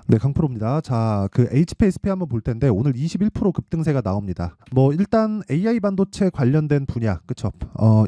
네, 강프로입니다. 자, 그 HPSP 한번 볼 텐데 오늘 21% 급등세가 나옵니다. 뭐 일단 AI 반도체 관련된 분야, 그쵸?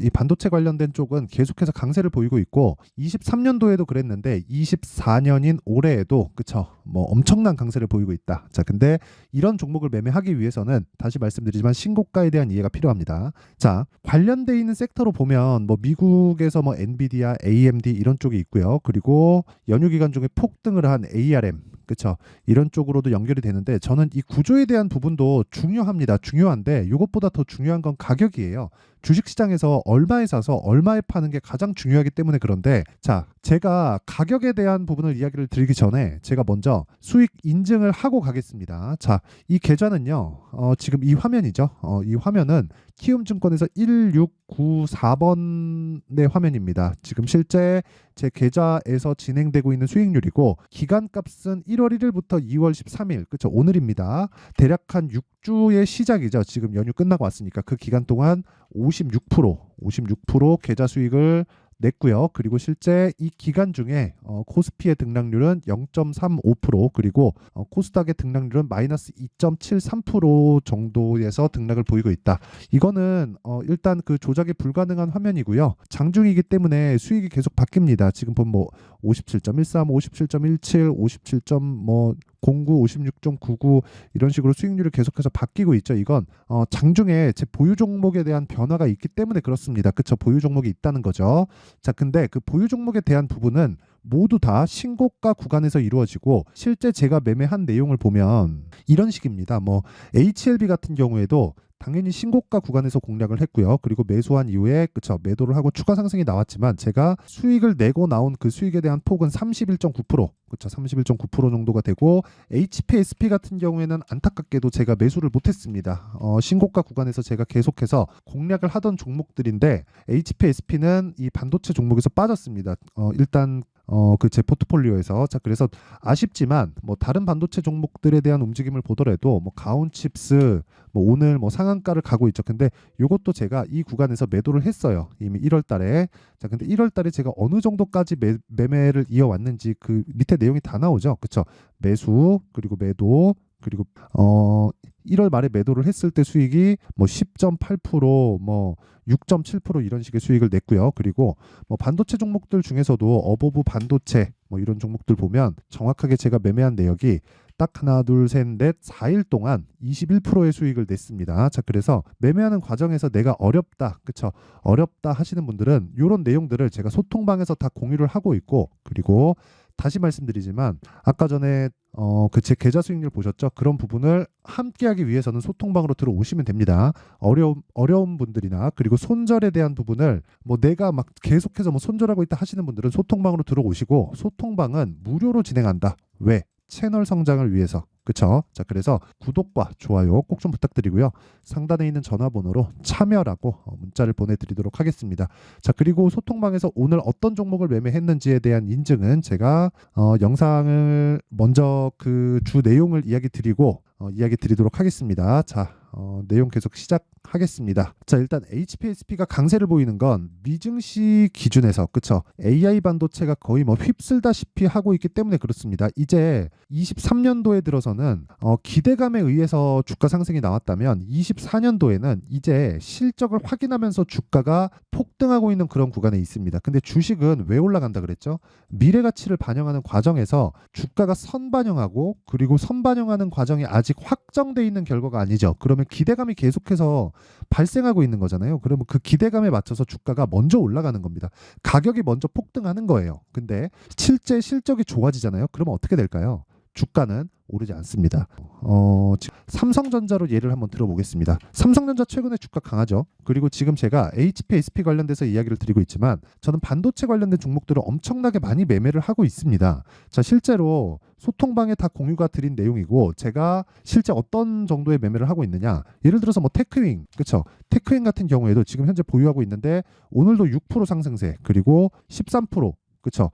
이 반도체 관련된 쪽은 계속해서 강세를 보이고 있고 23년도에도 그랬는데 24년인 올해에도 그쵸? 뭐 엄청난 강세를 보이고 있다. 자, 근데 이런 종목을 매매하기 위해서는 다시 말씀드리지만 신고가에 대한 이해가 필요합니다. 자, 관련돼 있는 섹터로 보면 뭐 미국에서 뭐 엔비디아, AMD 이런 쪽이 있고요. 그리고 연휴 기간 중에 폭등을 한 ARM, 그렇죠. 이런 쪽으로도 연결이 되는데 저는 이 구조에 대한 부분도 중요합니다. 중요한데 이것보다 더 중요한 건 가격이에요. 주식시장에서 얼마에 사서 얼마에 파는 게 가장 중요하기 때문에 그런데 자, 제가 가격에 대한 부분을 이야기를 드리기 전에 제가 먼저 수익 인증을 하고 가겠습니다. 자, 이 계좌는요. 지금 이 화면이죠. 이 화면은 키움증권에서 1694번의 화면입니다. 지금 실제 제 계좌에서 진행되고 있는 수익률이고 기간값은 1월 1일부터 2월 13일, 그렇죠? 오늘입니다. 대략 한 6주의 시작이죠. 지금 연휴 끝나고 왔으니까 그 기간 동안 56% 계좌 수익을 냈고요. 그리고 실제 이 기간 중에 코스피의 등락률은 0.35% 그리고 코스닥의 등락률은 마이너스 2.73% 정도에서 등락을 보이고 있다. 이거는 일단 그 조작이 불가능한 화면이고요. 장중이기 때문에 수익이 계속 바뀝니다. 지금 보면 뭐 57.13, 57.17, 57.09, 56.99 이런 식으로 수익률이 계속해서 바뀌고 있죠. 이건 장중에 제 보유 종목에 대한 변화가 있기 때문에 그렇습니다. 그쵸? 보유 종목이 있다는 거죠. 자, 근데 그 보유 종목에 대한 부분은 모두 다 신고가 구간에서 이루어지고 실제 제가 매매한 내용을 보면 이런 식입니다. 뭐 HLB 같은 경우에도 당연히 신고가 구간에서 공략을 했고요. 그리고 매수한 이후에 그쵸 매도를 하고 추가 상승이 나왔지만 제가 수익을 내고 나온 그 수익에 대한 폭은 31.9% 그쵸 31.9% 정도가 되고 HPSP 같은 경우에는 안타깝게도 제가 매수를 못했습니다. 신고가 구간에서 제가 계속해서 공략을 하던 종목들인데 HPSP는 이 반도체 종목에서 빠졌습니다. 일단 그 제 포트폴리오에서 자 그래서 아쉽지만 뭐 다른 반도체 종목들에 대한 움직임을 보더라도 뭐 가온칩스 뭐 오늘 뭐 상한가를 가고 있죠. 근데 이것도 제가 이 구간에서 매도를 했어요. 이미 1월 달에. 자 근데 1월 달에 제가 어느 정도까지 매매를 이어왔는지 그 밑에 내용이 다 나오죠. 그쵸? 매수 그리고 매도 그리고 1월 말에 매도를 했을 때 수익이 뭐 10.8%뭐 6.7% 이런 식의 수익을 냈고요. 그리고 뭐 반도체 종목들 중에서도 어버브 반도체 뭐 이런 종목들 보면 정확하게 제가 매매한 내역이 딱 하나 둘셋넷 4일 동안 21%의 수익을 냈습니다. 자 그래서 매매하는 과정에서 내가 어렵다 그쵸 어렵다 하시는 분들은 이런 내용들을 제가 소통방에서 다 공유를 하고 있고 그리고 다시 말씀드리지만 아까 전에 그 제 계좌 수익률 보셨죠? 그런 부분을 함께하기 위해서는 소통방으로 들어오시면 됩니다. 어려운 분들이나 그리고 손절에 대한 부분을 뭐 내가 막 계속해서 뭐 손절하고 있다 하시는 분들은 소통방으로 들어오시고 소통방은 무료로 진행한다. 왜? 채널 성장을 위해서. 그쵸? 자, 그래서 구독과 좋아요 꼭 좀 부탁드리고요. 상단에 있는 전화번호로 참여라고 문자를 보내드리도록 하겠습니다. 자, 그리고 소통방에서 오늘 어떤 종목을 매매했는지에 대한 인증은 제가 영상을 먼저 그 주 내용을 이야기 드리도록 하겠습니다. 자, 내용 계속 시작하겠습니다. 자, 일단 HPSP가 강세를 보이는 건 미증시 기준에서 그쵸? AI 반도체가 거의 뭐 휩쓸다시피 하고 있기 때문에 그렇습니다. 이제 23년도에 들어서는 기대감에 의해서 주가 상승이 나왔다면 24년도에는 이제 실적을 확인하면서 주가가 폭등하고 있는 그런 구간에 있습니다. 근데 주식은 왜 올라간다 그랬죠? 미래 가치를 반영하는 과정에서 주가가 선반영하고 그리고 선반영하는 과정이 아직 확정돼 있는 결과가 아니죠. 그러면 기대감이 계속해서 발생하고 있는 거잖아요. 그러면 그 기대감에 맞춰서 주가가 먼저 올라가는 겁니다. 가격이 먼저 폭등하는 거예요. 근데 실제 실적이 좋아지잖아요. 그러면 어떻게 될까요? 주가는 오르지 않습니다. 삼성전자로 예를 한번 들어보겠습니다. 삼성전자 최근에 주가 강하죠. 그리고 지금 제가 HPSP 관련돼서 이야기를 드리고 있지만 저는 반도체 관련된 종목들을 엄청나게 많이 매매를 하고 있습니다. 자, 실제로 소통방에 다 공유가 드린 내용이고 제가 실제 어떤 정도의 매매를 하고 있느냐 예를 들어서 뭐 테크윙 그쵸 테크윙 같은 경우에도 지금 현재 보유하고 있는데 오늘도 6% 상승세 그리고 13% 그쵸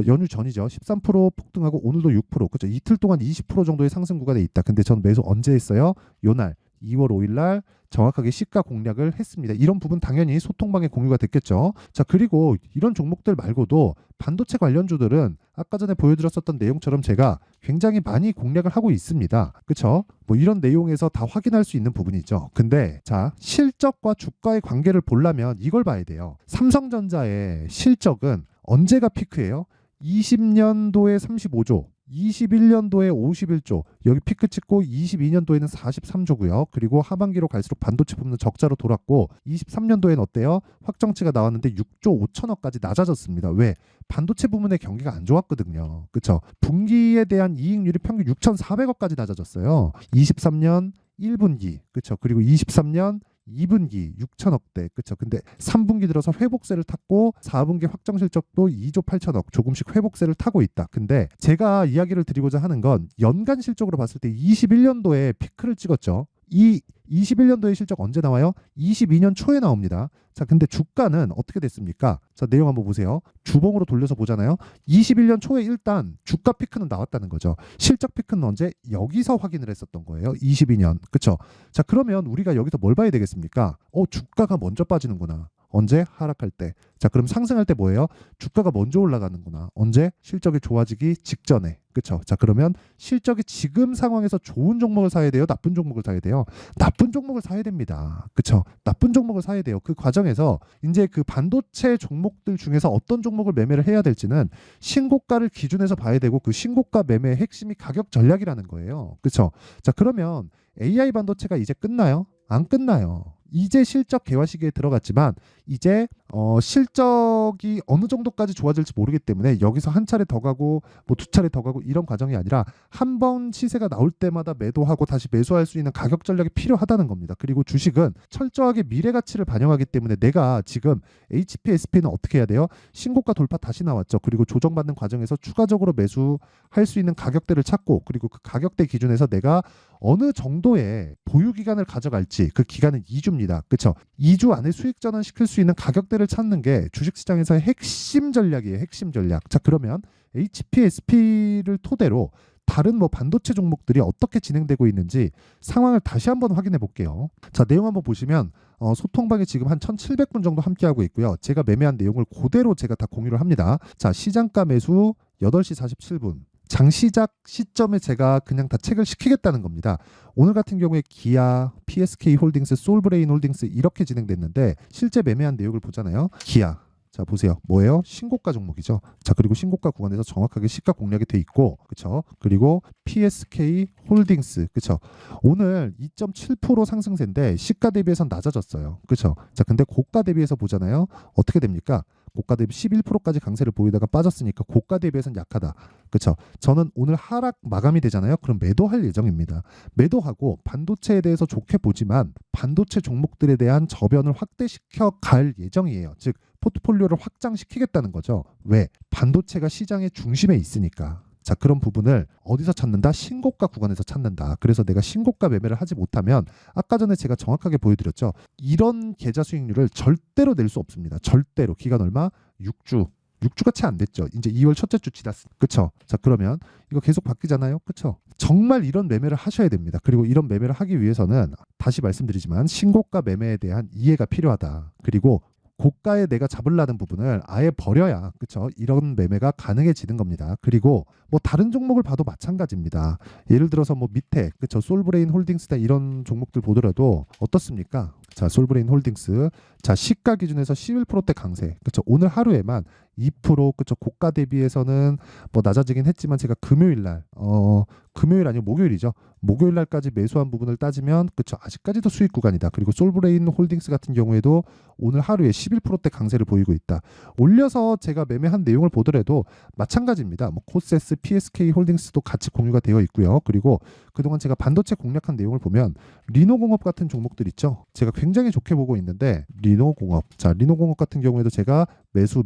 연휴 전이죠. 13% 폭등하고 오늘도 6% 그쵸 이틀 동안 20% 정도의 상승 구간에 있다. 근데 전 매수 언제 했어요? 요날 2월 5일 날 정확하게 시가 공략을 했습니다. 이런 부분 당연히 소통방에 공유가 됐겠죠. 자, 그리고 이런 종목들 말고도 반도체 관련주들은 아까 전에 보여드렸었던 내용처럼 제가 굉장히 많이 공략을 하고 있습니다. 그쵸? 뭐 이런 내용에서 다 확인할 수 있는 부분이죠. 근데 자, 실적과 주가의 관계를 보려면 이걸 봐야 돼요. 삼성전자의 실적은 언제가 피크예요? 20년도에 35조, 21년도에 51조, 여기 피크 찍고 22년도에는 43조고요. 그리고 하반기로 갈수록 반도체 부분은 적자로 돌았고 23년도에는 어때요? 확정치가 나왔는데 6조 5천억까지 낮아졌습니다. 왜? 반도체 부분의 경기가 안 좋았거든요. 그쵸? 분기에 대한 이익률이 평균 6,400억까지 낮아졌어요. 23년 1분기, 그쵸? 그리고 23년 2분기 6천억대, 그쵸? 근데 3분기 들어서 회복세를 탔고 4분기 확정 실적도 2조 8천억 조금씩 회복세를 타고 있다. 근데 제가 이야기를 드리고자 하는 건 연간 실적으로 봤을 때 21년도에 피크를 찍었죠. 이 21년도의 실적 언제 나와요? 22년 초에 나옵니다. 자, 근데 주가는 어떻게 됐습니까? 자, 내용 한번 보세요. 주봉으로 돌려서 보잖아요. 21년 초에 일단 주가 피크는 나왔다는 거죠. 실적 피크는 언제? 여기서 확인을 했었던 거예요. 22년. 그쵸? 자, 그러면 우리가 여기서 뭘 봐야 되겠습니까? 주가가 먼저 빠지는구나. 언제? 하락할 때. 자, 그럼 상승할 때 뭐예요? 주가가 먼저 올라가는구나. 언제? 실적이 좋아지기 직전에. 그쵸? 자, 그러면 실적이 지금 상황에서 좋은 종목을 사야 돼요? 나쁜 종목을 사야 돼요? 나쁜 종목을 사야 됩니다. 그쵸? 나쁜 종목을 사야 돼요. 그 과정에서 이제 그 반도체 종목들 중에서 어떤 종목을 매매를 해야 될지는 신고가를 기준해서 봐야 되고 그 신고가 매매의 핵심이 가격 전략이라는 거예요. 그쵸? 자, 그러면 AI 반도체가 이제 끝나요? 안 끝나요. 이제 실적 개화 시기에 들어갔지만 이제 실적이 어느 정도까지 좋아질지 모르기 때문에 여기서 한 차례 더 가고 뭐 두 차례 더 가고 이런 과정이 아니라 한 번 시세가 나올 때마다 매도하고 다시 매수할 수 있는 가격 전략이 필요하다는 겁니다. 그리고 주식은 철저하게 미래 가치를 반영하기 때문에 내가 지금 HPSP는 어떻게 해야 돼요? 신고가 돌파 다시 나왔죠. 그리고 조정받는 과정에서 추가적으로 매수할 수 있는 가격대를 찾고 그리고 그 가격대 기준에서 내가 어느 정도의 보유 기간을 가져갈지 그 기간은 2주입니다. 그렇죠? 2주 안에 수익 전환시킬 수 있는 가격대를 찾는 게 주식시장에서의 핵심 전략이에요. 핵심 전략. 자, 그러면 HPSP를 토대로 다른 뭐 반도체 종목들이 어떻게 진행되고 있는지 상황을 다시 한번 확인해 볼게요. 자, 내용 한번 보시면 소통방에 지금 한 1,700분 정도 함께하고 있고요. 제가 매매한 내용을 그대로 제가 다 공유를 합니다. 자, 시장가 매수 8시 47분. 장시작 시점에 제가 그냥 다 체크를 시키겠다는 겁니다. 오늘 같은 경우에 기아, PSK 홀딩스, 솔브레인 홀딩스 이렇게 진행됐는데 실제 매매한 내역을 보잖아요. 기아. 자, 보세요. 뭐예요? 신고가 종목이죠. 자, 그리고 신고가 구간에서 정확하게 시가 공략이 돼 있고, 그쵸? 그리고 PSK 홀딩스, 그쵸? 오늘 2.7% 상승세인데 시가 대비해서는 낮아졌어요. 그쵸? 자, 근데 고가 대비해서 보잖아요. 어떻게 됩니까? 고가 대비 11%까지 강세를 보이다가 빠졌으니까 고가 대비해서는 약하다. 그렇죠? 저는 오늘 하락 마감이 되잖아요. 그럼 매도할 예정입니다. 매도하고 반도체에 대해서 좋게 보지만 반도체 종목들에 대한 저변을 확대시켜 갈 예정이에요. 즉 포트폴리오를 확장시키겠다는 거죠. 왜? 반도체가 시장의 중심에 있으니까. 자, 그런 부분을 어디서 찾는다? 신고가 구간에서 찾는다. 그래서 내가 신고가 매매를 하지 못하면 아까 전에 제가 정확하게 보여드렸죠. 이런 계좌 수익률을 절대로 낼 수 없습니다. 절대로. 기간 얼마? 6주. 6주가 채 안 됐죠. 이제 2월 첫째 주 지났어. 그쵸? 자, 그러면 이거 계속 바뀌잖아요. 그쵸? 정말 이런 매매를 하셔야 됩니다. 그리고 이런 매매를 하기 위해서는 다시 말씀드리지만 신고가 매매에 대한 이해가 필요하다. 그리고 고가에 내가 잡으려는 부분을 아예 버려야, 그쵸? 이런 매매가 가능해지는 겁니다. 그리고 뭐 다른 종목을 봐도 마찬가지입니다. 예를 들어서 뭐 밑에, 그쵸? 솔브레인 홀딩스다 이런 종목들 보더라도 어떻습니까? 자, 솔브레인 홀딩스. 자, 시가 기준에서 11%대 강세. 그쵸? 오늘 하루에만 2%, 그쵸? 고가 대비해서는 뭐 낮아지긴 했지만 제가 금요일 날, 금요일 아니고 목요일이죠. 목요일 날까지 매수한 부분을 따지면, 그쵸? 아직까지도 수익 구간이다. 그리고 솔브레인 홀딩스 같은 경우에도 오늘 하루에 11%대 강세를 보이고 있다. 올려서 제가 매매한 내용을 보더라도 마찬가지입니다. 뭐 코세스, PSK 홀딩스도 같이 공유가 되어 있고요. 그리고 그동안 제가 반도체 공략한 내용을 보면 리노공업 같은 종목들 있죠. 제가 굉장히 좋게 보고 있는데 리노공업. 자, 리노공업 같은 경우에도 제가 매수.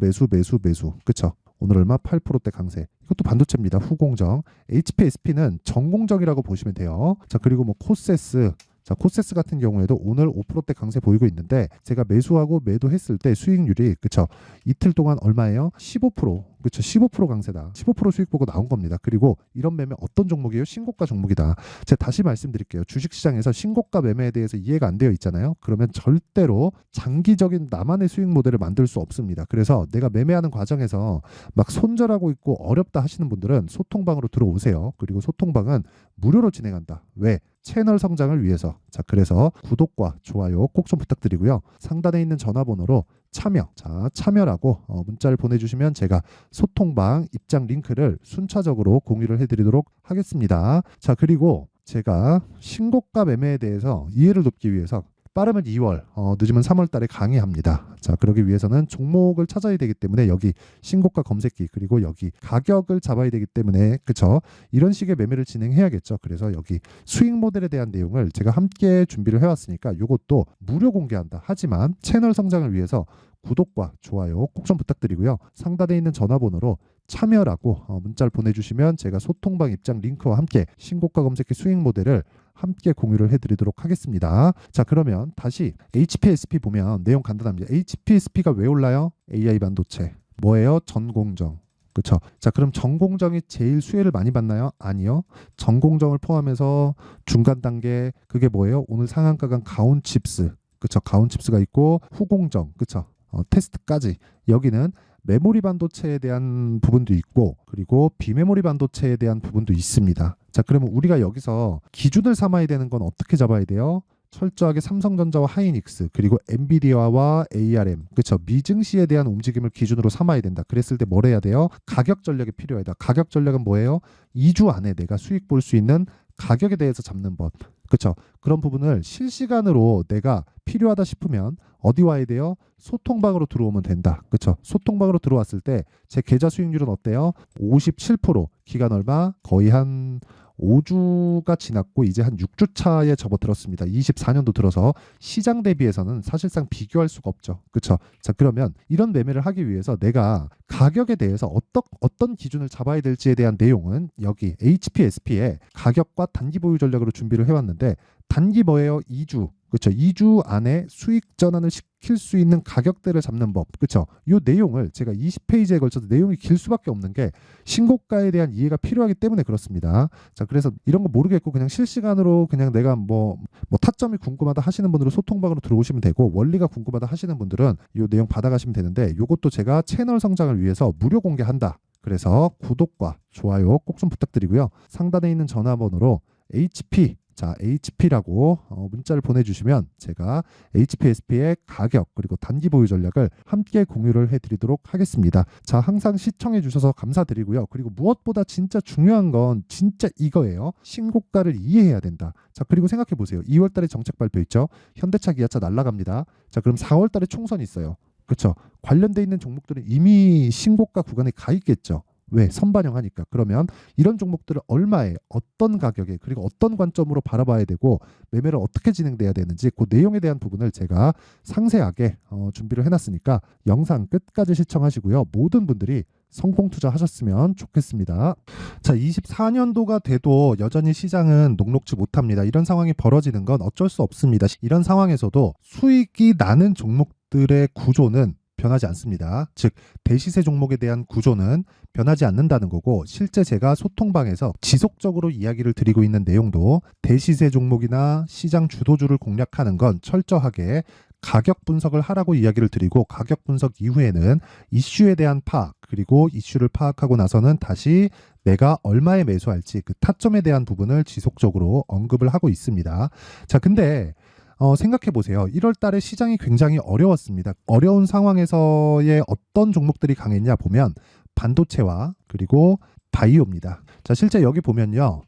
그쵸? 오늘 얼마? 8%대 강세. 이것도 반도체입니다. 후공정. HPSP는 전공정이라고 보시면 돼요. 자, 그리고 뭐 코세스. 자, 코세스 같은 경우에도 오늘 5%대 강세 보이고 있는데 제가 매수하고 매도했을 때 수익률이 그쵸 이틀 동안 얼마예요? 15%. 그쵸 15% 강세다. 15% 수익 보고 나온 겁니다. 그리고 이런 매매 어떤 종목이에요? 신고가 종목이다. 제가 다시 말씀드릴게요. 주식시장에서 신고가 매매에 대해서 이해가 안 되어 있잖아요. 그러면 절대로 장기적인 나만의 수익 모델을 만들 수 없습니다. 그래서 내가 매매하는 과정에서 막 손절하고 있고 어렵다 하시는 분들은 소통방으로 들어오세요. 그리고 소통방은 무료로 진행한다. 왜? 채널 성장을 위해서. 자, 그래서 구독과 좋아요 꼭 좀 부탁드리고요. 상단에 있는 전화번호로 참여, 자, 참여라고 문자를 보내주시면 제가 소통방 입장 링크를 순차적으로 공유를 해드리도록 하겠습니다. 자, 그리고 제가 신고가 매매에 대해서 이해를 돕기 위해서 빠르면 2월, 늦으면 3월 달에 강의합니다. 자, 그러기 위해서는 종목을 찾아야 되기 때문에 여기 신고가 검색기 그리고 여기 가격을 잡아야 되기 때문에 그쵸? 이런 식의 매매를 진행해야겠죠. 그래서 여기 수익 모델에 대한 내용을 제가 함께 준비를 해왔으니까 이것도 무료 공개한다. 하지만 채널 성장을 위해서 구독과 좋아요 꼭 좀 부탁드리고요. 상단에 있는 전화번호로 참여라고 문자를 보내주시면 제가 소통방 입장 링크와 함께 신고가 검색기 수익 모델을 함께 공유를 해드리도록 하겠습니다. 자, 그러면 다시 HPSP 보면 내용 간단합니다. HPSP가 왜 올라요? AI 반도체. 뭐예요? 전공정. 그렇죠. 자, 그럼 전공정이 제일 수혜를 많이 받나요? 아니요. 전공정을 포함해서 중간 단계 그게 뭐예요? 오늘 상한가 간 가온칩스. 그렇죠. 가온칩스가 있고 후공정. 그렇죠. 테스트까지. 여기는 메모리 반도체에 대한 부분도 있고 그리고 비메모리 반도체에 대한 부분도 있습니다. 자, 그러면 우리가 여기서 기준을 삼아야 되는 건 어떻게 잡아야 돼요? 철저하게 삼성전자와 하이닉스 그리고 엔비디아와 ARM 그렇죠. 미증시에 대한 움직임을 기준으로 삼아야 된다. 그랬을 때 뭘 해야 돼요? 가격 전략이 필요하다. 가격 전략은 뭐예요? 2주 안에 내가 수익 볼 수 있는 가격에 대해서 잡는 법. 그렇죠. 그런 부분을 실시간으로 내가 필요하다 싶으면 어디 와야 돼요? 소통방으로 들어오면 된다. 그렇죠. 소통방으로 들어왔을 때 제 계좌 수익률은 어때요? 57%. 기간 얼마? 거의 한 5주가 지났고 이제 한 6주 차에 접어들었습니다. 24년도 들어서 시장 대비해서는 사실상 비교할 수가 없죠. 그렇죠. 자, 그러면 이런 매매를 하기 위해서 내가 가격에 대해서 어떤 기준을 잡아야 될지에 대한 내용은 여기 HPSP에 가격과 단기 보유 전략으로 준비를 해왔는데 단기 뭐예요? 2주. 그렇죠. 2주 안에 수익 전환을 시킬 수 있는 가격대를 잡는 법. 그렇죠. 이 내용을 제가 20페이지에 걸쳐서 내용이 길 수밖에 없는 게 신고가에 대한 이해가 필요하기 때문에 그렇습니다. 자, 그래서 이런 거 모르겠고 그냥 실시간으로 그냥 내가 뭐 타점이 궁금하다 하시는 분들은 소통방으로 들어오시면 되고 원리가 궁금하다 하시는 분들은 이 내용 받아가시면 되는데 이것도 제가 채널 성장을 위해서 무료 공개한다. 그래서 구독과 좋아요 꼭 좀 부탁드리고요. 상단에 있는 전화번호로 HP라고 문자를 보내주시면 제가 HPSP의 가격 그리고 단기 보유 전략을 함께 공유를 해드리도록 하겠습니다. 자, 항상 시청해 주셔서 감사드리고요. 그리고 무엇보다 진짜 중요한 건 진짜 이거예요. 신고가를 이해해야 된다. 자, 그리고 생각해 보세요. 2월 달에 정책 발표 있죠. 현대차, 기아차 날라갑니다. 자, 그럼 4월 달에 총선이 있어요. 그렇죠. 관련돼 있는 종목들은 이미 신고가 구간에 가 있겠죠. 왜? 선반영하니까. 그러면 이런 종목들을 얼마에 어떤 가격에 그리고 어떤 관점으로 바라봐야 되고 매매를 어떻게 진행돼야 되는지 그 내용에 대한 부분을 제가 상세하게 준비를 해놨으니까 영상 끝까지 시청하시고요. 모든 분들이 성공 투자하셨으면 좋겠습니다. 자, 24년도가 돼도 여전히 시장은 녹록지 못합니다. 이런 상황이 벌어지는 건 어쩔 수 없습니다. 이런 상황에서도 수익이 나는 종목들의 구조는 변하지 않습니다. 즉 대시세 종목에 대한 구조는 변하지 않는다는 거고 실제 제가 소통방에서 지속적으로 이야기를 드리고 있는 내용도 대시세 종목이나 시장 주도주를 공략하는 건 철저하게 가격 분석을 하라고 이야기를 드리고 가격 분석 이후에는 이슈에 대한 파악 그리고 이슈를 파악하고 나서는 다시 내가 얼마에 매수할지 그 타점에 대한 부분을 지속적으로 언급을 하고 있습니다. 자, 근데 생각해 보세요. 1월 달에 시장이 굉장히 어려웠습니다. 어려운 상황에서의 어떤 종목들이 강했냐 보면 반도체와 그리고 바이오입니다. 자, 실제 여기 보면요.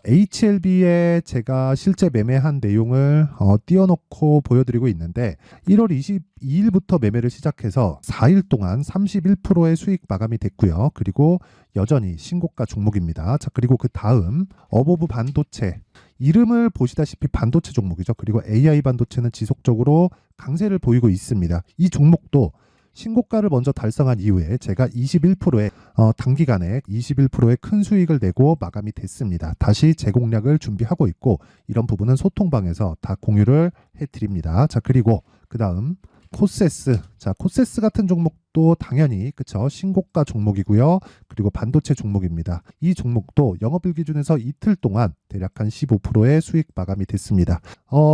HLB에 제가 실제 매매한 내용을 띄워놓고 보여드리고 있는데 1월 22일부터 매매를 시작해서 4일 동안 31%의 수익 마감이 됐고요. 그리고 여전히 신고가 종목입니다. 자, 그리고 그 다음 어보브 반도체 이름을 보시다시피 반도체 종목이죠. 그리고 AI 반도체는 지속적으로 강세를 보이고 있습니다. 이 종목도 신고가를 먼저 달성한 이후에 제가 21%의 단기간에 21%의 큰 수익을 내고 마감이 됐습니다. 다시 재공략을 준비하고 있고 이런 부분은 소통방에서 다 공유를 해드립니다. 자, 그리고 그 다음 코세스. 자, 코세스 같은 종목도 당연히 그쵸, 신고가 종목이고요. 그리고 반도체 종목입니다. 이 종목도 영업일 기준에서 이틀 동안 대략 한 15%의 수익 마감이 됐습니다.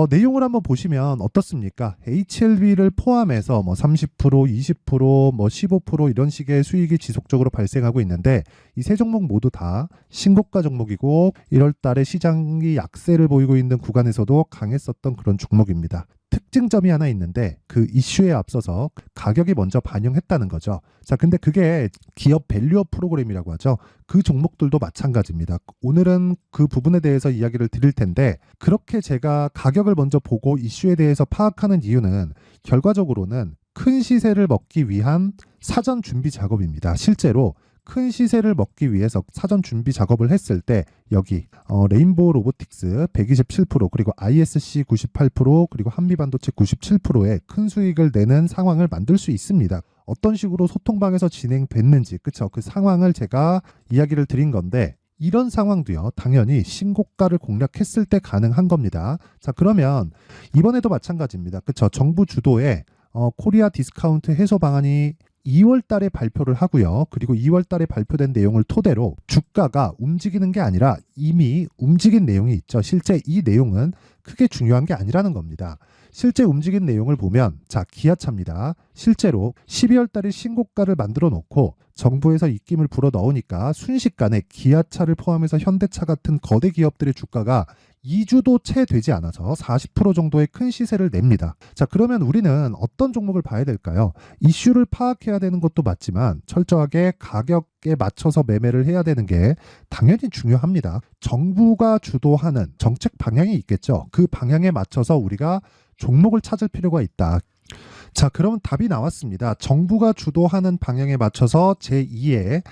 내용을 한번 보시면 어떻습니까? HLB를 포함해서 뭐 30%, 20%, 뭐 15% 이런 식의 수익이 지속적으로 발생하고 있는데 이 세 종목 모두 다 신고가 종목이고 1월 달에 시장이 약세를 보이고 있는 구간에서도 강했었던 그런 종목입니다. 특징점이 하나 있는데 그 이슈에 앞서서 가격이 먼저 반영했다는 거죠. 자, 근데 그게 기업 밸류업 프로그램이라고 하죠. 그 종목들도 마찬가지입니다. 오늘은 그 부분에 대해서 이야기를 드릴 텐데 그렇게 제가 가격을 먼저 보고 이슈에 대해서 파악하는 이유는 결과적으로는 큰 시세를 먹기 위한 사전 준비 작업입니다. 실제로 큰 시세를 먹기 위해서 사전 준비 작업을 했을 때 여기 레인보우 로보틱스 127% 그리고 ISC 98% 그리고 한미반도체 97%의 큰 수익을 내는 상황을 만들 수 있습니다. 어떤 식으로 소통방에서 진행됐는지 그쵸? 그 상황을 제가 이야기를 드린 건데 이런 상황도요 당연히 신고가를 공략했을 때 가능한 겁니다. 자, 그러면 이번에도 마찬가지입니다. 그쵸? 정부 주도의 코리아 디스카운트 해소 방안이 2월 달에 발표를 하고요. 그리고 2월 달에 발표된 내용을 토대로 주가가 움직이는 게 아니라 이미 움직인 내용이 있죠. 실제 이 내용은 크게 중요한 게 아니라는 겁니다. 실제 움직인 내용을 보면 자, 기아차입니다. 실제로 12월 달에 신고가를 만들어 놓고 정부에서 입김을 불어 넣으니까 순식간에 기아차를 포함해서 현대차 같은 거대 기업들의 주가가 2주도 채 되지 않아서 40% 정도의 큰 시세를 냅니다. 자, 그러면 우리는 어떤 종목을 봐야 될까요? 이슈를 파악해야 되는 것도 맞지만 철저하게 가격에 맞춰서 매매를 해야 되는 게 당연히 중요합니다. 정부가 주도하는 정책 방향이 있겠죠. 그 방향에 맞춰서 우리가 종목을 찾을 필요가 있다. 자, 그러면 답이 나왔습니다. 정부가 주도하는 방향에 맞춰서 제2의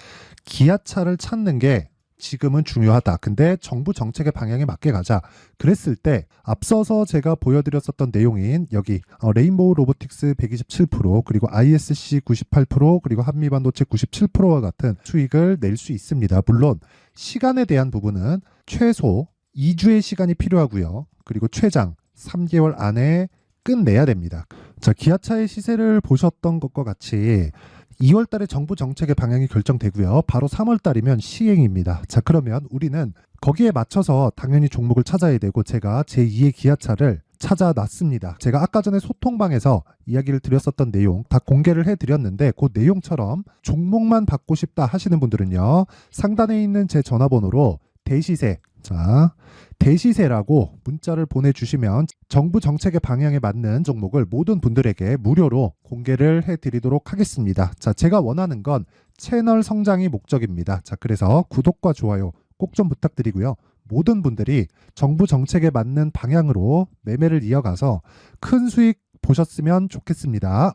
기아차를 찾는 게 지금은 중요하다. 근데 정부 정책의 방향에 맞게 가자. 그랬을 때 앞서서 제가 보여드렸었던 내용인 여기 레인보우 로보틱스 127% 그리고 ISC 98% 그리고 한미반도체 97%와 같은 수익을 낼 수 있습니다. 물론 시간에 대한 부분은 최소 2주의 시간이 필요하고요. 그리고 최장 3개월 안에 끝내야 됩니다. 자, 기아차의 시세를 보셨던 것과 같이 2월 달에 정부 정책의 방향이 결정되고요. 바로 3월 달이면 시행입니다. 자, 그러면 우리는 거기에 맞춰서 당연히 종목을 찾아야 되고 제가 제2의 기아차를 찾아놨습니다. 제가 아까 전에 소통방에서 이야기를 드렸었던 내용 다 공개를 해드렸는데 그 내용처럼 종목만 받고 싶다 하시는 분들은요. 상단에 있는 제 전화번호로 대시세, 자, 대시세라고 문자를 보내주시면 정부 정책의 방향에 맞는 종목을 모든 분들에게 무료로 공개를 해드리도록 하겠습니다. 자, 제가 원하는 건 채널 성장이 목적입니다. 자, 그래서 구독과 좋아요 꼭 좀 부탁드리고요. 모든 분들이 정부 정책에 맞는 방향으로 매매를 이어가서 큰 수익 보셨으면 좋겠습니다.